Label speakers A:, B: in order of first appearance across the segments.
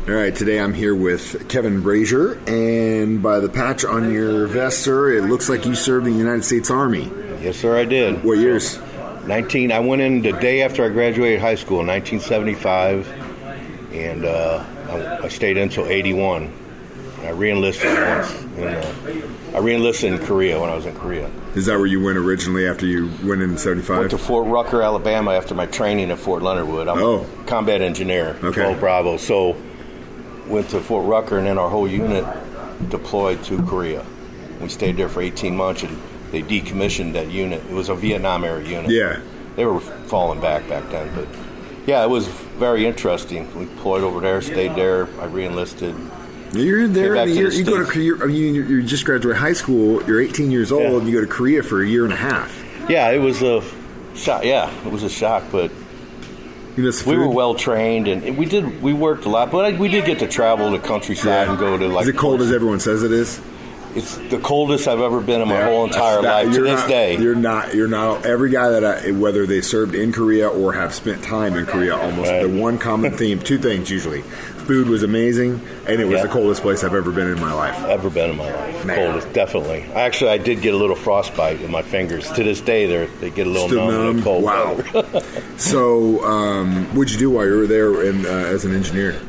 A: All right, today I'm here with Kevin Brasier, and by the patch on your vest, sir, it looks like you served in the United States Army.
B: Yes, sir, I did.
A: What years?
B: I went in the day after I graduated high school in 1975, and I stayed until 81. I re-enlisted once. I re-enlisted in Korea when I was in Korea.
A: Is that where you went originally after you went in 75?
B: Went to Fort Rucker, Alabama after my training at Fort Leonard Wood. I'm a combat engineer, 12 Bravo. So went to Fort Rucker, and then our whole unit deployed to Korea. We stayed there for 18 months, and they decommissioned that unit. It was a Vietnam-era unit.
A: Yeah.
B: They were falling back then, but yeah, it was very interesting. We deployed over there, stayed there. I re-enlisted.
A: You're there. You go to Korea. I mean, you just graduated high school. You're 18 years old. Yeah. And you go to Korea for a year and a half.
B: Yeah, it was a shock. Yeah, it was a shock, but we were well trained, and we worked a lot. But we did get to travel the countryside and go to like.
A: Is it cold as everyone says it is?
B: It's the coldest I've ever been in my whole entire life to this day.
A: You're not. Every guy whether they served in Korea or have spent time in Korea, almost the one common theme, two things usually. Food was amazing, and it was the coldest place I've ever been in my life.
B: Coldest, definitely. Actually, I did get a little frostbite in my fingers. To this day, they get a little numb in the cold weather.
A: So, what'd you do while you were there as an engineer?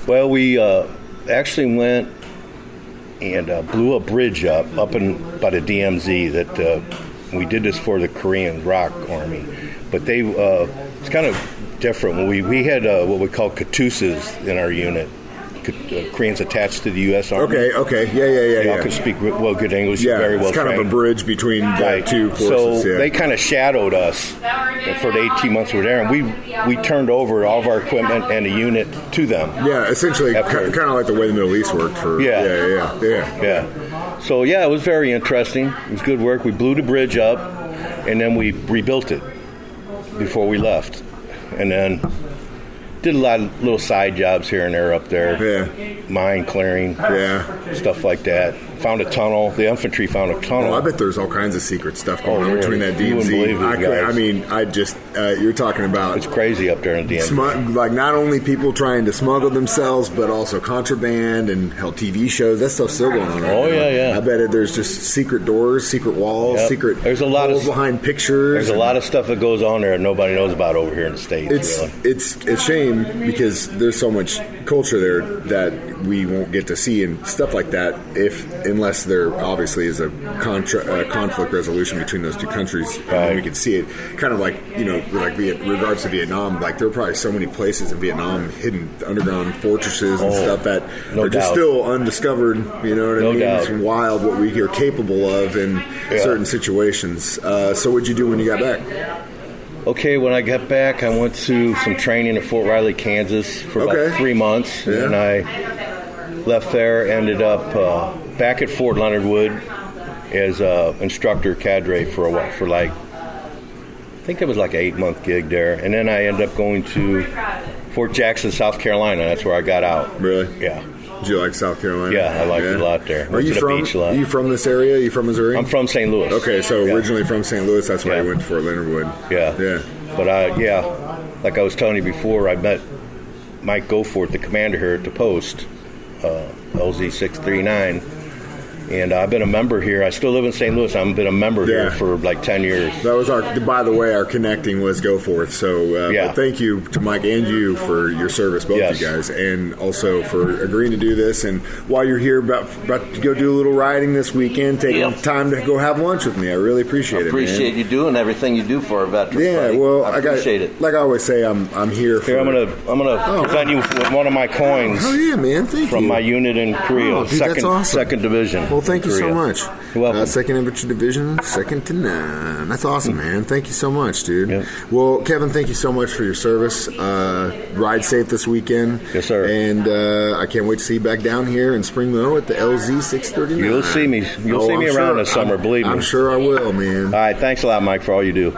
B: Well, we actually went and blew a bridge up in by the DMZ. That we did this for the Korean ROK Army, but it's kind of different. We had what we call Katusas in our unit. Koreans attached to the U.S. Army.
A: Okay, yeah.
B: They all could speak good English, very well
A: it's kind
B: trained.
A: of a bridge between the two forces.
B: So they kind of shadowed us for the 18 months we were there, and we turned over all of our equipment and the unit to them.
A: Yeah, essentially kind of like the way the Middle East worked for. Yeah.
B: So it was very interesting. It was good work. We blew the bridge up, and then we rebuilt it before we left, and then did a lot of little side jobs here and there up there. Mine clearing. Stuff like that. Found a tunnel. The infantry found a tunnel.
A: I bet there's all kinds of secret stuff going on between that DMZ. You're talking about...
B: It's crazy up there in the DMZ.
A: Like, not only people trying to smuggle themselves, but also contraband and TV shows. That stuff's still going on right now.
B: Yeah.
A: I bet there's just secret doors, secret walls, secret
B: there's a lot
A: holes behind pictures.
B: There's a lot of stuff that goes on there that nobody knows about over here in the States.
A: It's a shame because there's so much culture there that we won't get to see and stuff like that unless there obviously is a conflict resolution between those two countries, and then we can see it. Kind of like regards to Vietnam, like there are probably so many places in Vietnam, hidden underground fortresses and stuff that are just still undiscovered. You know what I mean? It's wild what we are capable of in certain situations. So what'd you do when you got back?
B: Okay, when I got back, I went to some training at Fort Riley, Kansas for about 3 months, and I left there, ended up back at Fort Leonard Wood as instructor cadre for a while, for I think it was like an 8-month gig there, and then I ended up going to Fort Jackson, South Carolina. That's where I got out.
A: Really?
B: Yeah.
A: Did you like South Carolina?
B: Yeah, I liked it a lot there.
A: Are you from this area? Are you from Missouri?
B: I'm from St. Louis.
A: Okay, so originally from St. Louis, that's why I went to Fort Leonard Wood.
B: Yeah. But like I was telling you before, I met Mike Goforth, the commander here at the post, LZ 639. And I've been a member here. I still live in St. Louis. I've been a member here for like 10 years.
A: That was by the way, our connecting was Goforth. So but thank you to Mike and you for your service, both you guys, and also for agreeing to do this. And while you're here, about to go do a little riding this weekend, taking time to go have lunch with me. I really appreciate it.
B: Appreciate you doing everything you do for our veterans.
A: Yeah, buddy. Well, I appreciate
B: it.
A: Like I always say, I'm here.
B: Here, I'm gonna present you with one of my coins.
A: Oh yeah, man! Thank you.
B: From my unit in Korea,
A: that's awesome.
B: Second Division.
A: Well, thank you so much.
B: You're welcome.
A: 2nd Infantry Division, 2nd to none. That's awesome, man. Thank you so much, dude.
B: Yep.
A: Well, Kevin, thank you so much for your service. Ride safe this weekend.
B: Yes, sir.
A: And I can't wait to see you back down here in Spring Mill at the LZ 639.
B: You'll see me. You'll see me around this summer, believe me.
A: I'm sure I will, man.
B: All right. Thanks a lot, Mike, for all you do.